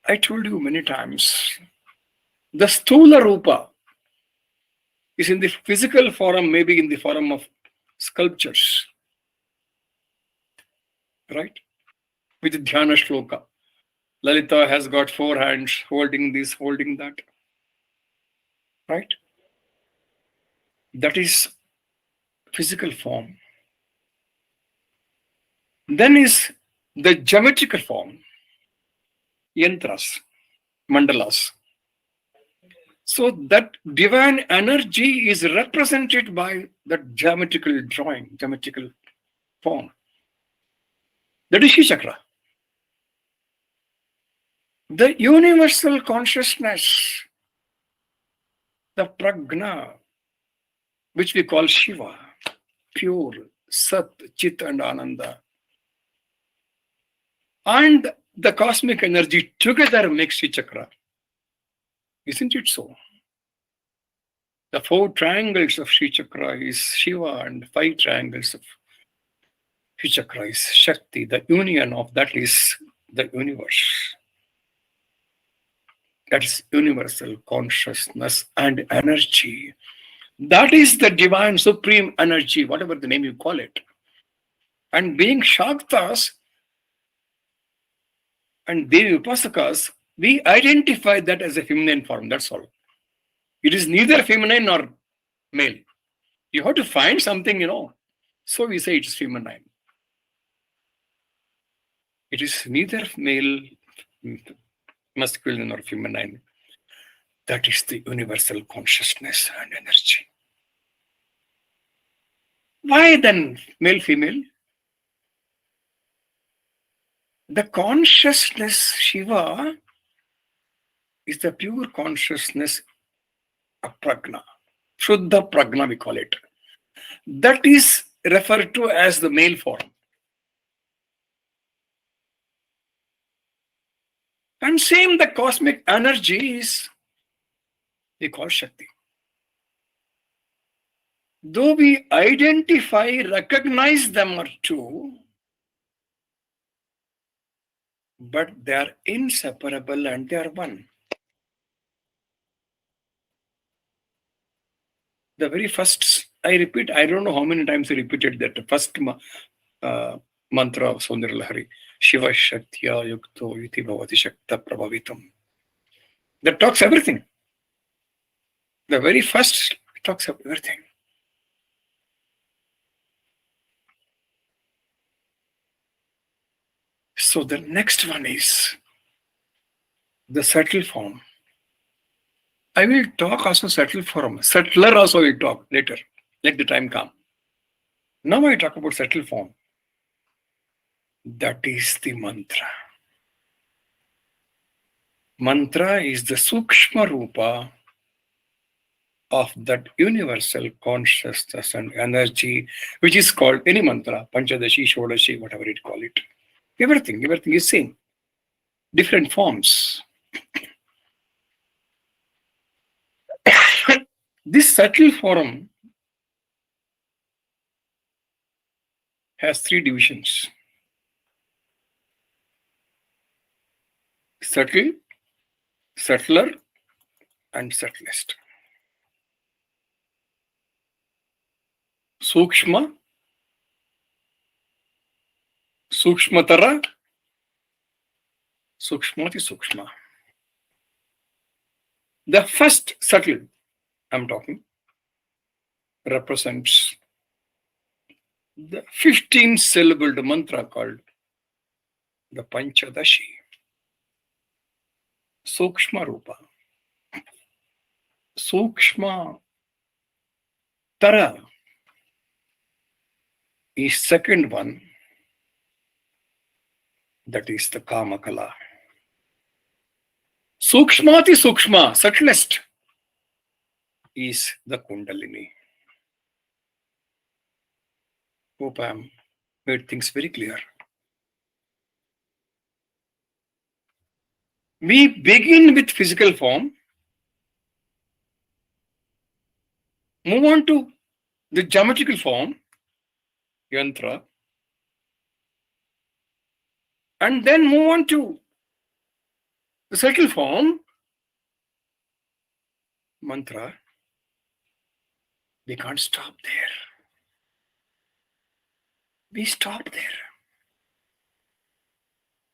I told you many times, the Stula Rupa is in the physical form, maybe in the form of sculptures, right? With the Dhyana Shloka. Lalita has got 4 hands holding this, holding that, right? That is physical form. Then is the geometrical form, yantras, mandalas. So that divine energy is represented by that geometrical drawing, geometrical form. That is Shi Chakra. The universal consciousness, the prajna, which we call Shiva, pure, Sat, Chit and Ananda, and the cosmic energy together makes Shi Chakra. Isn't it so? The 4 triangles of Shi Chakra is Shiva and 5 triangles of Shi Chakra is Shakti. The union of that is the universe. That is universal consciousness and energy. That is the divine supreme energy, whatever the name you call it. And being Shaktas and Devi Upasakas, we identify that as a feminine form, that's all. It is neither feminine nor male. You have to find something, So we say it is feminine. It is neither male, masculine or feminine. That is the universal consciousness and energy. Why then male, female? The consciousness, Shiva, is the pure consciousness of prajna. Shuddha prajna, we call it. That is referred to as the male form. And same, the cosmic energy is, we call Shakti. Though we identify, recognize them are two, but they are inseparable and they are one. The very first, I repeat, I don't know how many times I repeated that, the first mantra of Saundara Lahari, Shiva Shaktya Yukto Iti Bhavati Shakta Prabhavitam. That talks everything. The very first talks of everything. So the next one is the subtle form. I will talk also subtle form. Subtler also will talk later. Let the time come. Now I talk about subtle form. That is the mantra. Mantra is the Sukshma Rupa of that universal consciousness and energy, which is called any mantra, Panchadashi, Shodashi, whatever it call it. Everything is same. Different forms. This subtle form has 3 divisions. Subtle, subtler, and subtlest. Sukshma, Sukshmatara, Sukshmati Sukshma. The first subtle, I'm talking, represents the 15-syllabled mantra called the Panchadashi. Sukshma Rupa. Sukshma Tara is second one, that is the Kamakala. Sukshmati Sukshma, subtlest, is the Kundalini. Hope I have made things very clear. We begin with physical form, move on to the geometrical form, yantra, and then move on to The subtle form, mantra, we can't stop there. We stop there.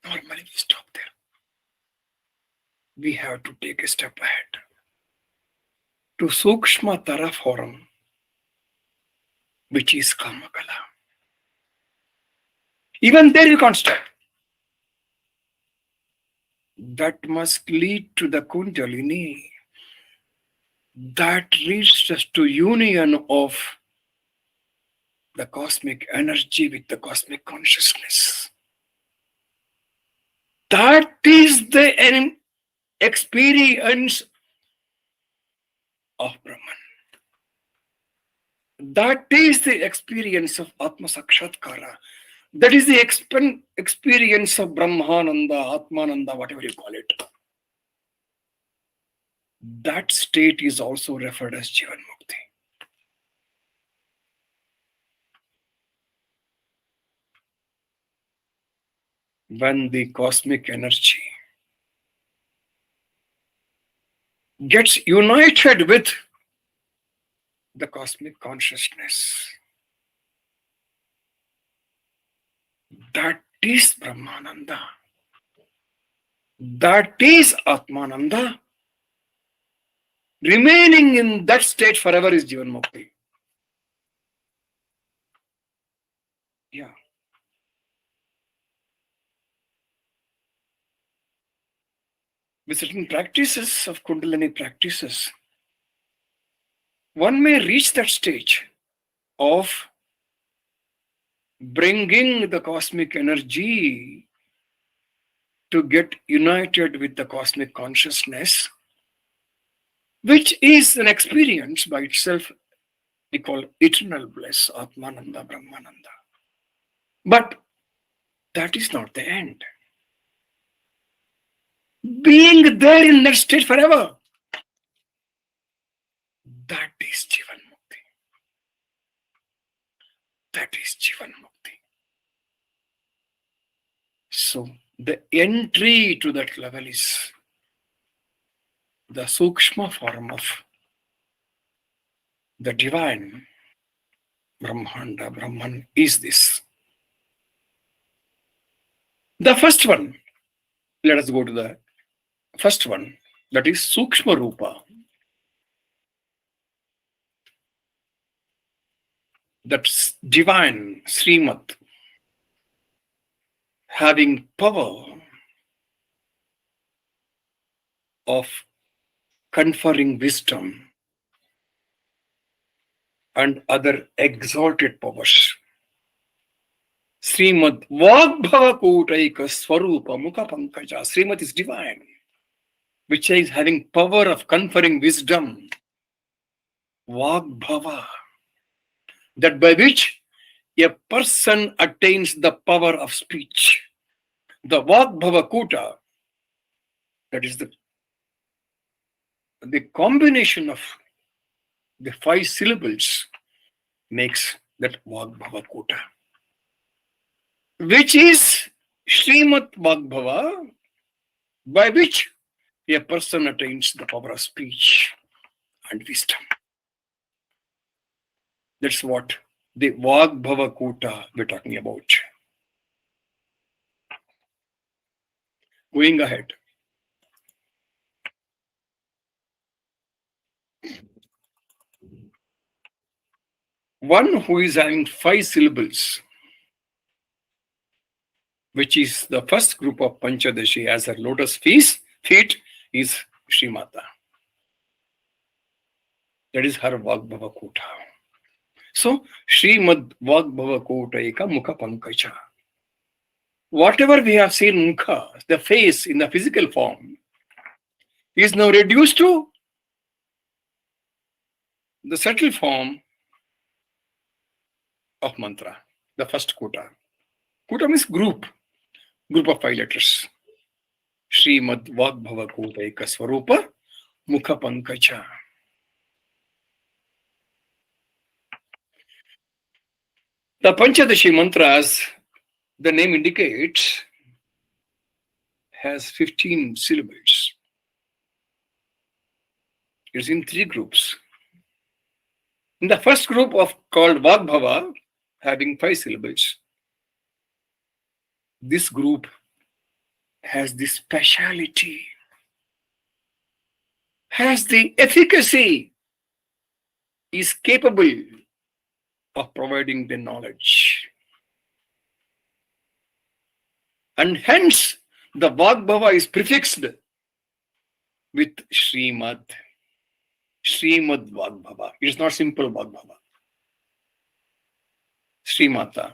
Normally we stop there. We have to take a step ahead to Sukshma Tara form, which is Kamakala. Even there you can't stop. That must lead to the Kundalini. That leads us to union of the cosmic energy with the cosmic consciousness. That is the experience of Brahman. That is the experience of Atma Sakshatkara. That is the experience of Brahmananda, Atmananda, whatever you call it. That state is also referred as Jivan Mukti. When the cosmic energy gets united with the cosmic consciousness, that is Brahmananda. That is Atmananda. Remaining in that state forever is Jivan Mukti. Yeah. With certain practices of Kundalini practices, one may reach that stage of bringing the cosmic energy to get united with the cosmic consciousness, which is an experience by itself we call eternal bliss, Atmananda, Brahmananda. But that is not the end. Being there in that state forever, that is Jivan Mukti. That is Jivan Mukti. So the entry to that level is the Sukshma form of the divine. Brahmanda, Brahman is this. The first one, let us go to the first one, that is Sukshma Rupa. That's divine, Srimad, having power of conferring wisdom and other exalted powers. Srimad Vagbhava Kotaika Swarupa Mukha Pankaja. Srimad is divine, which is having power of conferring wisdom. Vagbhava, that by which a person attains the power of speech. The Vagbhava Kota, that is the combination of the 5 syllables makes that Vagbhava Kota, which is Srimad Vagbhava, by which a person attains the power of speech and wisdom. That's what the Vagbhava Kota we're talking about. Going ahead. One who is having 5 syllables, which is the first group of Panchadashi as her lotus feet, is Srimata. That is her Vagbhava Kota. So, Srimad Vagbhava Kota Eka Mukha Pankaja. Whatever we have seen Mukha, the face in the physical form, is now reduced to the subtle form of mantra, the first Kota. Kota means group of 5 letters. Srimad Vagbhava Kota Eka Swarupa Mukha Pankaja. The Panchadashi mantras, the name indicates, has 15 syllables. It's in 3 groups. In the first group called Vagbhava, having 5 syllables, this group has the speciality, has the efficacy, is capable of providing the knowledge. And hence, the Vagbhava is prefixed with Srimad. Srimad Vagbhava. It is not simple Vagbhava. Srimata.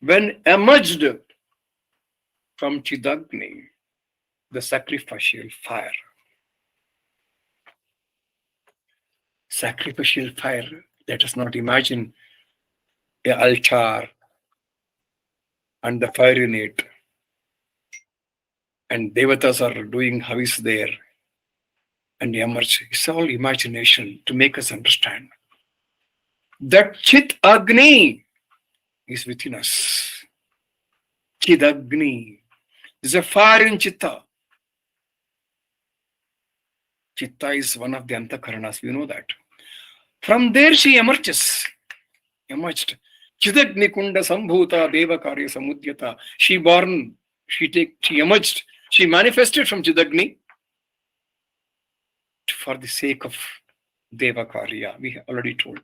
When emerged from Chidagni, the sacrificial fire. Sacrificial fire. Let us not imagine an altar and the fire in it. And devatas are doing havis there and emerge. It's all imagination to make us understand. That Chit Agni is within us. Chid Agni. There's a fire in Chitta. Chitta is one of the Antakaranas, we know that. From there she emerged. Chidagni Kunda Sambhuta Deva Karya Samudyata. She emerged. She manifested from Chidagni for the sake of Deva Karya. We already told.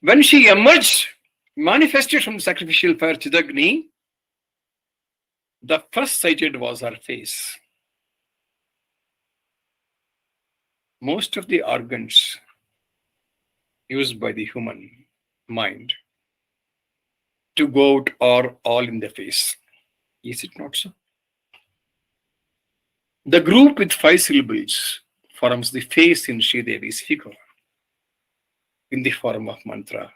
When she emerged, manifested from the sacrificial fire Chidagni, the first sighted was her face. Most of the organs used by the human mind to go out are all in the face. Is it not so? The group with 5 syllables forms the face in Sri Devi's figure in the form of mantra,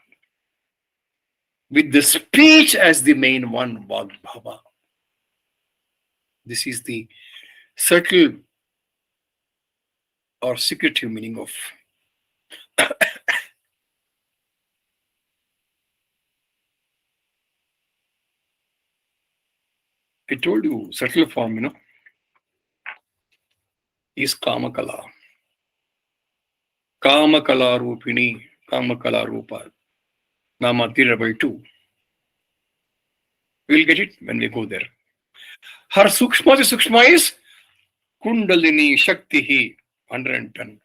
with the speech as the main one, Vagbhava. This is the subtle or secretive meaning of I told you, subtle form, is Kamakala. Kamakala Rupini, Kamakala Rupa. Nama Tirabal 2. We'll get it when we go there. Her Sukshma is Kundalini Shaktihi 110.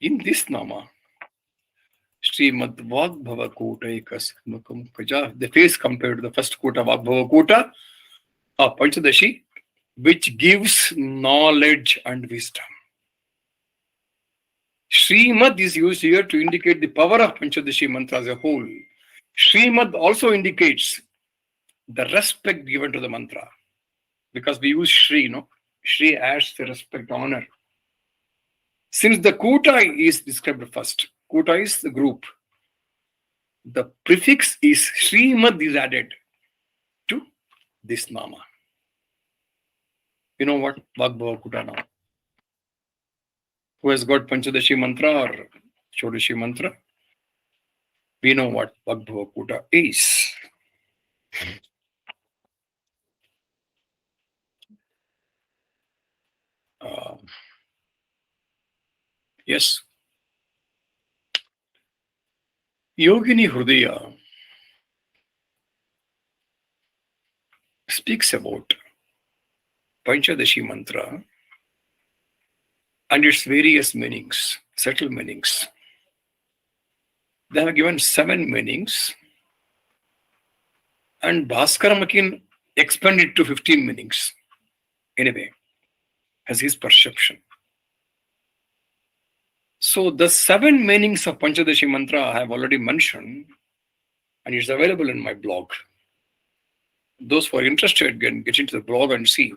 In this Nama, Srimad Vagbhava Kota Ekas Mukam Kaja, the face compared to the first Kota, Vagbhava Kota, Panchadashi, which gives knowledge and wisdom. Srimad is used here to indicate the power of Panchadashi mantra as a whole. Srimad also indicates the respect given to the mantra. Because we use Shri, Shri adds the respect, honor. Since the Kota is described first, Kota is the group. The prefix is Srimad is added to this Nama. You know what? Vagbhava Kota now. Who has got Panchadashi mantra or Shodashi mantra? We know what Vagbhava Kota is. Yes. Yogini Hrudaya speaks about Panchadashi mantra and its various meanings, subtle meanings. They have given 7 meanings, and Bhaskara Makin expanded to 15 meanings. Anyway, as his perception. So the 7 meanings of Panchadashi mantra I have already mentioned, and it's available in my blog. Those who are interested can get into the blog and see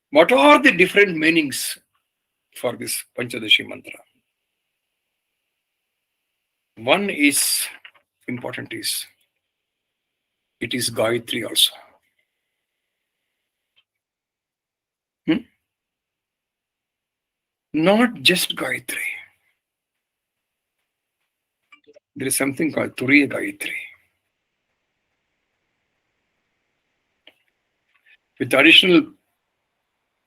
what are the different meanings for this Panchadashi mantra. One is important is it is Gayatri also. Not just Gayatri. There is something called Turiya Gayatri. with additional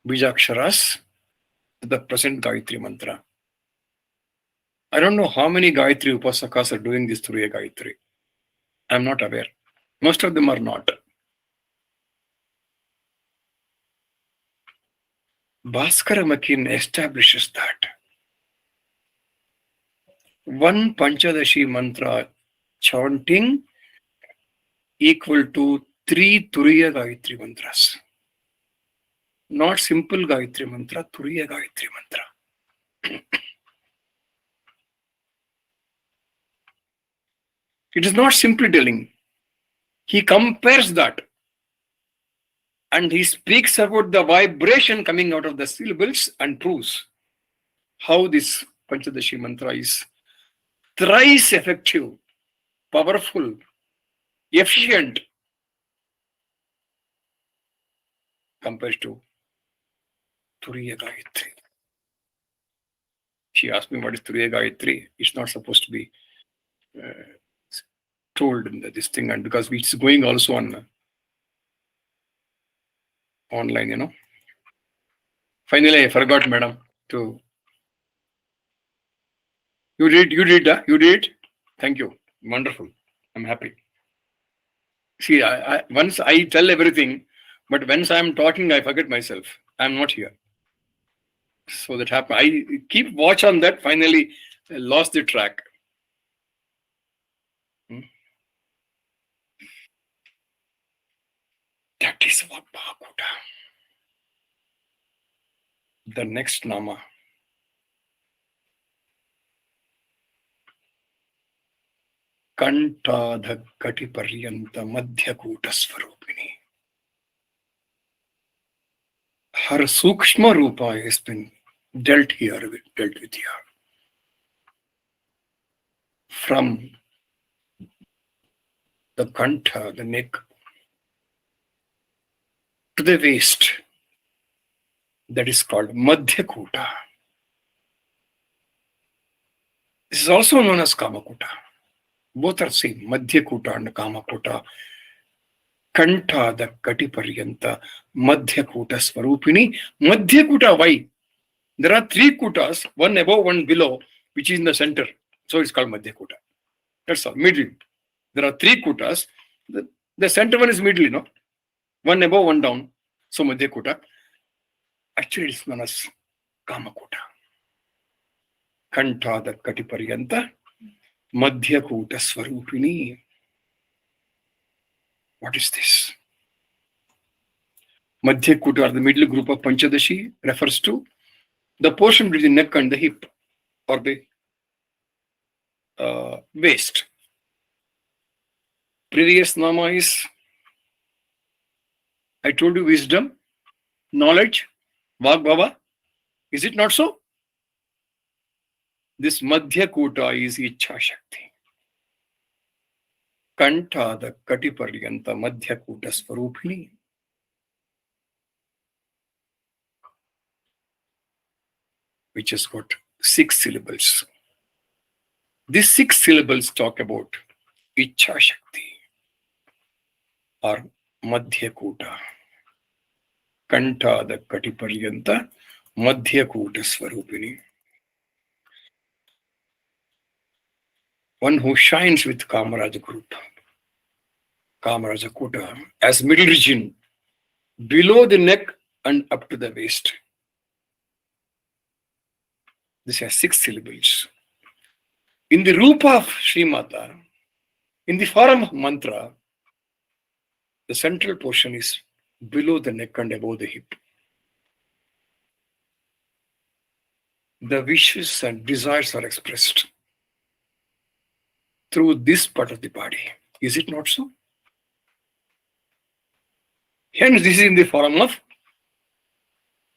Bijaksharas to the present Gayatri mantra. I don't know how many Gayatri Upasakas are doing this through a Gayatri. I'm not aware. Most of them are not. Bhaskara Makin establishes that one Panchadashi mantra chanting equal to 3 Turiya Gayatri mantras. Not simple Gayatri mantra, Turiya Gayatri mantra. It is not simply telling. He compares that and he speaks about the vibration coming out of the syllables and proves how this Panchadashi mantra is thrice effective, powerful, efficient compared to Turiya Gayatri. She asked me what is Turiya Gayatri. It's not supposed to be told in this thing, and because it's going also on online, Finally, I forgot, madam, to. You did. Thank you. Wonderful. I'm happy. See, once I tell everything, but once I'm talking, I forget myself. I'm not here. So that happened. I keep watch on that. Finally, I lost the track. That is what Bhakuta. The next Nama. Kantadha Kati Paryanta Madhyakuta Swarupini. Her Sukshma Rupa has been dealt with here. From the Kantha, the neck, to the waist. That is called Madhyakuta. This is also known as Kamakuta. Both are same, Madhyakuta and Kamakuta. Kantha, the Kati Paryanta, Madhyakuta Swarupini. Madhyakuta, why? There are 3 kutas, one above, one below, which is in the center. So it's called Madhyakuta. That's all, middle. There are 3 kutas. The center one is middle, One above, one down. So Madhyakuta. Actually, it's known as Kamakuta. Kantha, the Kati Paryanta, Madhyakuta Swarupini. What is this? Madhyakuta, or the middle group of Panchadashi, refers to the portion between the neck and the hip, or the waist. Previous Nama is, I told you, wisdom, knowledge, Vagbhava. Is it not so? This Madhyakuta is Ichha Shakti. Kantha, the Kati Paryanta, Madhyakuta Swarupini. Which has got 6 syllables. These 6 syllables talk about Ichha Shakti or Madhyakuta. Kantha, the Kati Paryanta, Madhyakuta Swarupini. One who shines with Kamaraja group. Kamaraja Kuta as middle region, below the neck and up to the waist. This has 6 syllables. In the Rupa of Srimata, in the form of mantra, the central portion is below the neck and above the hip. The wishes and desires are expressed through this part of the body. Is it not so? Hence, this is in the form of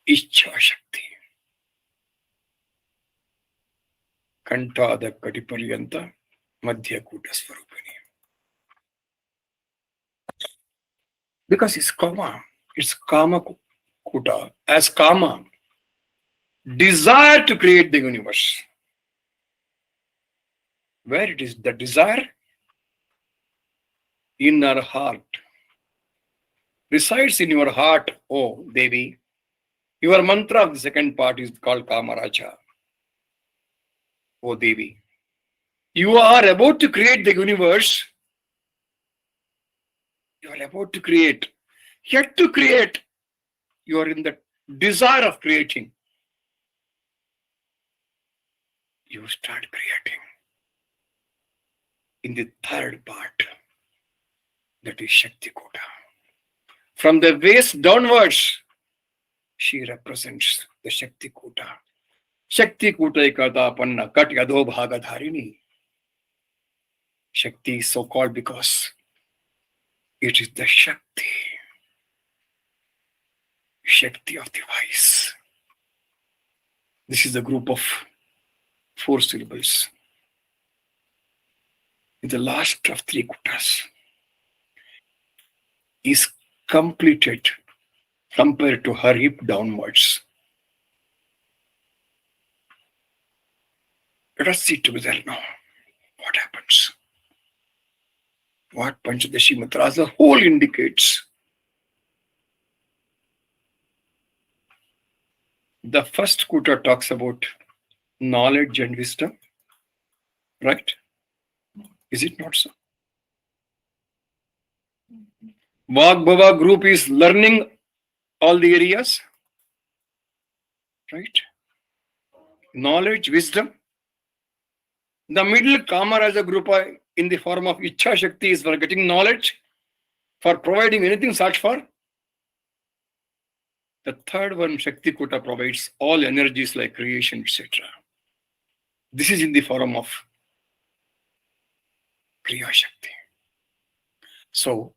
Ichha Shakti. Kantha, the Kati Paryanta, Madhyakuta Swarupini. Because it's Kama Kuta, as Kama, desire to create the universe. Where it is the desire? In our heart. resides in your heart, oh Devi. Your mantra of the second part is called Kamaraja, oh Devi. You are about to create the universe. You are about to create. Yet to create. You are in the desire of creating. You start creating. In the third part, that is Shakti Kota. From the waist downwards, she represents the Shakti Kota. Shakti Kota Ekata Panna Kat Yadho Bhagadharini. Shakti is so called because it is the Shakti of the wise. This is the group of 4 syllables. In the last of 3 kutas is completed compared to her hip downwards. Let us see together now what happens. What Panchadashi mantra as a whole indicates. The first kuta talks about knowledge and wisdom, right? Is it not so? Vagbhava group is learning all the areas, right? Knowledge, wisdom. The middle Kamaraja group in the form of Ichha Shakti is for getting knowledge, for providing anything such for. The third one, Shakti Kota, provides all energies like creation, etc. This is in the form of Kriya Shakti. So,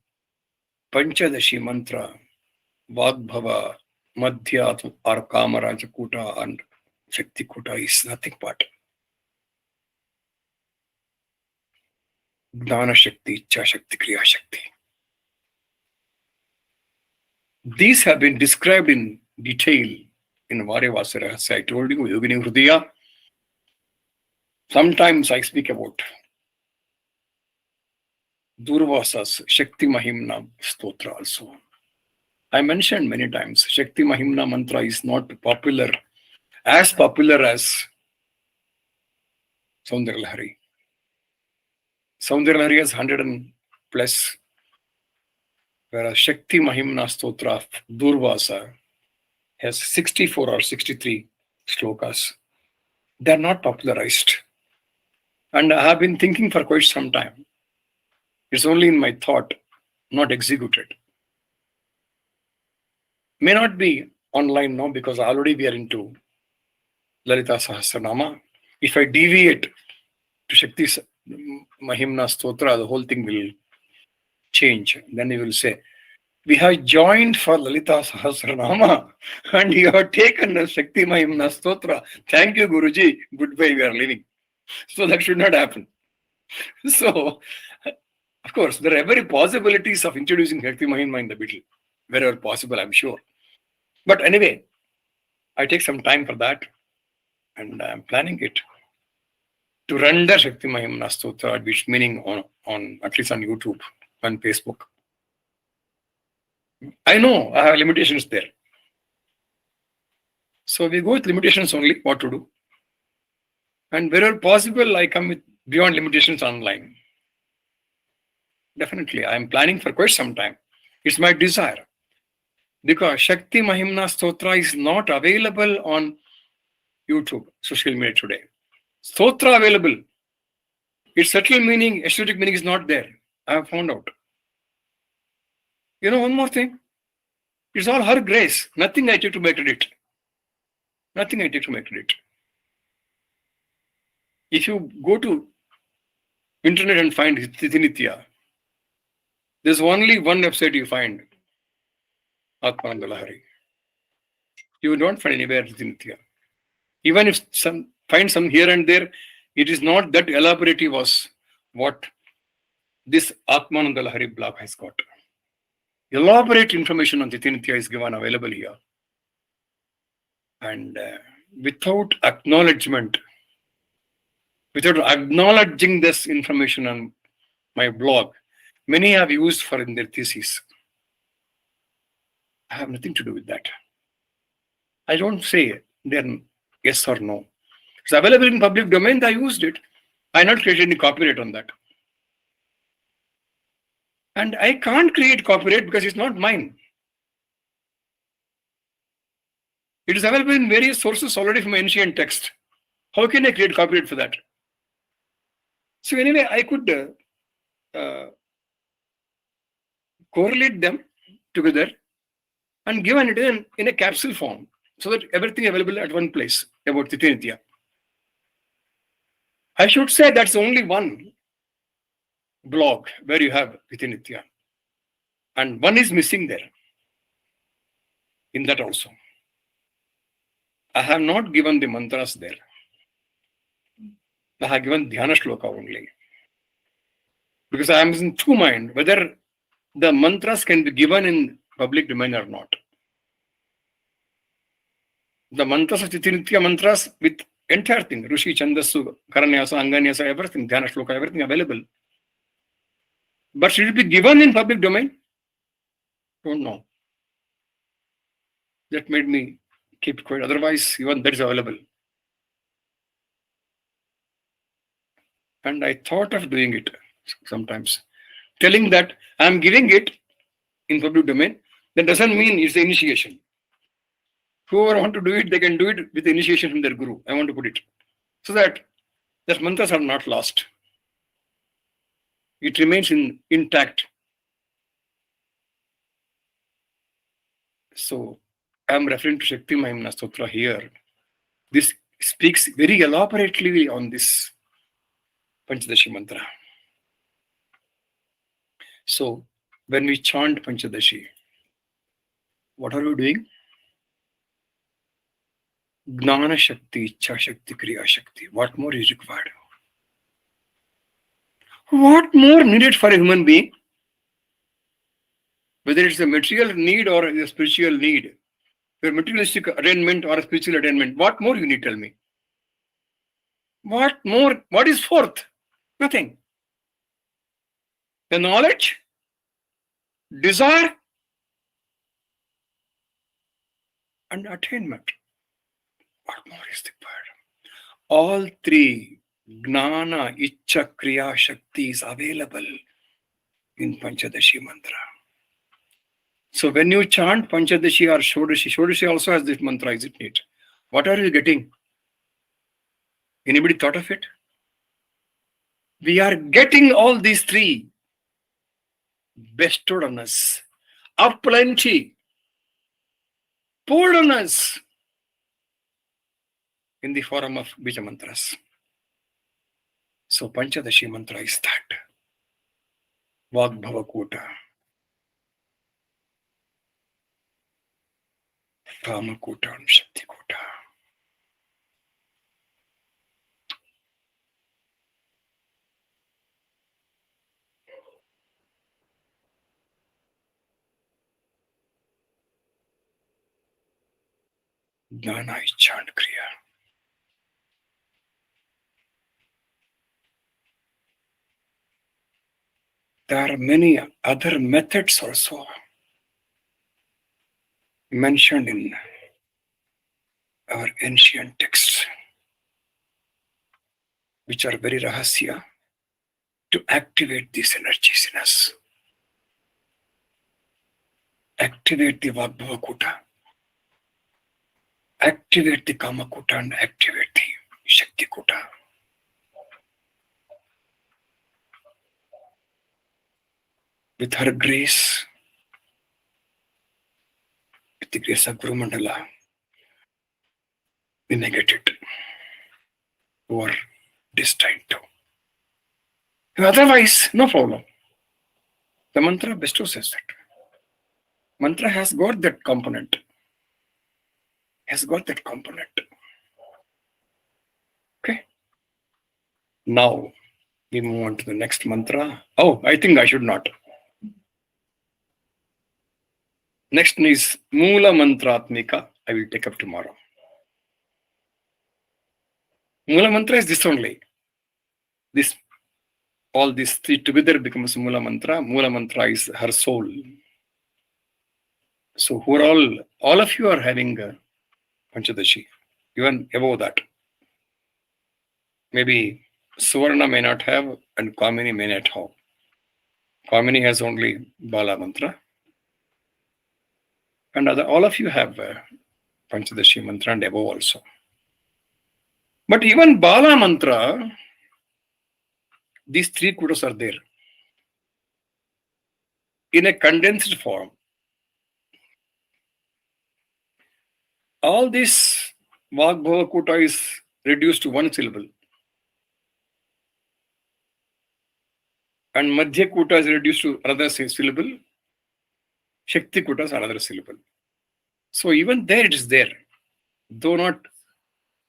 Panchadashi mantra, Vagbhava, Madhya or Kamaraja Kota and Shakti Kota is nothing but Gnana Shakti, Ichha Shakti, Kriya Shakti. These have been described in detail in Varyavasa Rahasya. I told you, Yogini Hridaya. Sometimes I speak about Durvasa's Shakti Mahimna Stotra also. I mentioned many times, Shakti Mahimna mantra is not popular, as popular as Saundaralahari. Saundaralahari has 100 and plus, whereas Shakti Mahimna Stotra of Durvasa has 64 or 63 slokas. They are not popularized. And I have been thinking for quite some time. It's only in my thought, not executed. May not be online now because already we are into Lalita Sahasranama. If I deviate to Shakti Mahimna Stotra, the whole thing will change. Then you will say, we have joined for Lalita Sahasranama and you have taken the Shakti Mahimna Stotra. Thank you, Guruji. Goodbye, we are leaving. So that should not happen. So, of course, there are every possibilities of introducing Shakti Mahimna in the middle. Wherever possible, I'm sure. But anyway, I take some time for that and I'm planning it to render Shakti Mahimna Stotra, which meaning on at least on YouTube and Facebook. I know I have limitations there. So we go with limitations only, what to do. And wherever possible, I come with beyond limitations online. Definitely, I am planning for quite some time. It's my desire. Because Shakti Mahimna Stotra is not available on YouTube, social media today. Stotra available. Its subtle meaning, aesthetic meaning is not there. I have found out. You know, one more thing. It's all her grace. Nothing I take to my credit. Nothing I take to my credit. If you go to internet and find Tithinitya, there's only one website you find. Atmanandalahari. You don't find anywhere Tithinitya. Even if find some here and there, it is not that elaborative as what this Atmanandalahari blog has got. Elaborate information on Tithinitya is given available here. And without acknowledgement, without acknowledging this information on my blog, many have used for in their thesis. I have nothing to do with that. I don't say then yes or no. It's available in public domain. I used it. I not created any copyright on that. And I can't create copyright because it's not mine. It is available in various sources already from ancient text. How can I create copyright for that? So anyway, I could correlate them together and given it in a capsule form so that everything available at one place about Titinitya. I should say that's only one blog where you have Titinitya. And one is missing there in that also. I have not given the mantras there. I have given Dhyana Shloka only. Because I am in two minds whether the mantras can be given in public domain or not. The mantras of Titinitya mantras with entire thing, Rushi, Chandasu, Karanyasa, Anganyasa, everything, Dhyana Shloka, everything available. But should it be given in public domain? Don't know. That made me keep quiet. Otherwise, even that is available. And I thought of doing it sometimes. Telling that I am giving it in public domain, that doesn't mean it's the initiation. Whoever want to do it, they can do it with initiation from their guru. I want to put it. So that mantras are not lost. It remains intact. So I am referring to Shakti Mahimna Stotra here. This speaks very elaborately on this Panchadashi mantra. So when we chant Panchadashi, what are we doing? Gnana Shakti, Ichha Shakti, Kriya Shakti. What more is required? What more needed for a human being? Whether it's a material need or a spiritual need, a materialistic attainment or a spiritual attainment, what more you need, tell me? What more? What is fourth? Nothing. The knowledge, desire, and attainment. What more is required? All three, Gnana, Ichha, Kriya, Shakti is available in Panchadashi mantra. So when you chant Panchadashi or Shodashi also has this mantra, isn't it? What are you getting? Anybody thought of it? We are getting all these three bestowed on us, aplenty, poured on us in the form of Bija mantras. So Panchadashi mantra is that. Vagbhava Kota, Kama Kota and Shakti Kota. Gnana, Ichha and Kriya. There are many other methods also mentioned in our ancient texts, which are very rahasya, to activate these energies in us. Activate the Vagbhava Kota, activate the Kama Kota, and activate the Shakti Kota. With her grace, with the grace of Guru Mandala, we may get it or destined to. Otherwise, no problem. The mantra bestows us that. Mantra has got that component. Okay. Now we move on to the next mantra. Oh, I think I should not. Next is Mula Mantratmika. I will take up tomorrow. Mula Mantra is this only. All these three together becomes Mula Mantra. Mula Mantra is her soul So who are all of you are having Panchadashi, even above that. Maybe Suvarna may not have and Kamini may not have. Kamini has only Bala mantra. And all of you have Panchadashi mantra and above also. But even Bala mantra, these three kutas are there in a condensed form. All this Vagbhava kuta is reduced to one syllable. And Madhya kuta is reduced to another syllable. Shakti kuta is another syllable. So even there it is there. Though not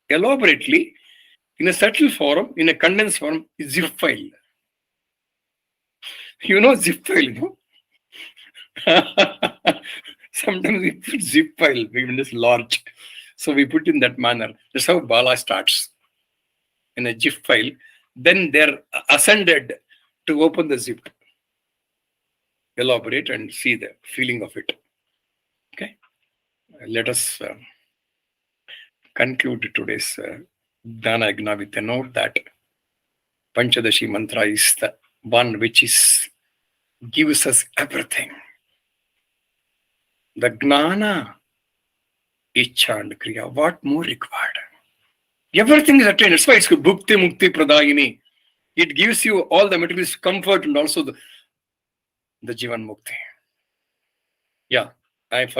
elaborately, in a subtle form, in a condensed form, is zip file. You know zip file, you know? Sometimes we put zip file, even this large. So we put in that manner. That's how Bala starts. In a zip file. Then they're ascended to open the zip. Elaborate and see the feeling of it. Okay. Let us conclude today's Dana Yagna with a note that Panchadashi mantra is the one which gives us everything. The Gnana, Ichcha and Kriya. What more required? Everything is attained. That's why it's Bhukti Mukti Pradayini. It gives you all the material comfort and also the Jivan Mukti. Yeah, I forgot.